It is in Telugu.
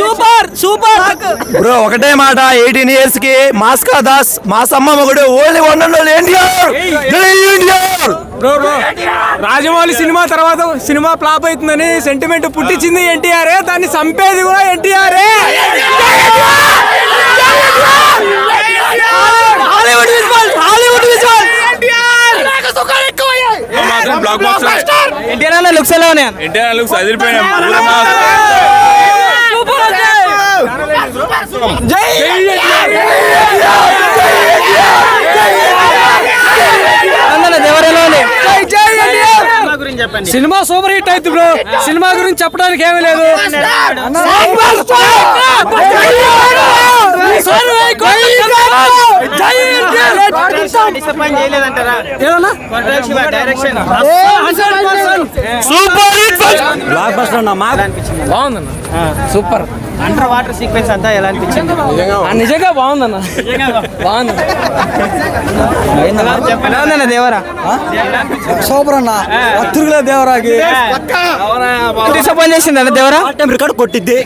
సూపర్ సూపర్ బ్రో ఒకటే మాట 18 years కి మాస్కా దాస్ మాసమ్మ మొగుడు only one and only NTR. Bro Rajamouli cinema తర్వాత సినిమా ఫ్లాప్ అవుతుందని సెంటిమెంట్ పుట్టించింది ఎన్టీఆర్, దాన్ని చంపేది కూడా ఎన్టీఆర్. ఎన్టీఆర్ లుక్స్ ఎలా ఉన్నాయి? ఎన్టీఆర్ లుక్స్ అదిరిపోయినా. సినిమా సూపర్ హిట్ అయితే బ్రో. సినిమా గురించి చెప్పడానికి ఏమీ లేదు. బాగుందన్న, సూపర్. అండర్ వాటర్ సీక్వెన్స్ అంతా ఎలా అనిపించింది? నిజంగా బాగుందన్న, బాగుంది. చెప్పండి దేవరా. సూపర్ అన్న, తిరుగులే దేవరాకి డిసప్పాయింట్ చేసింది అన్న దేవరా. రికార్డ్ కొట్టిద్ది.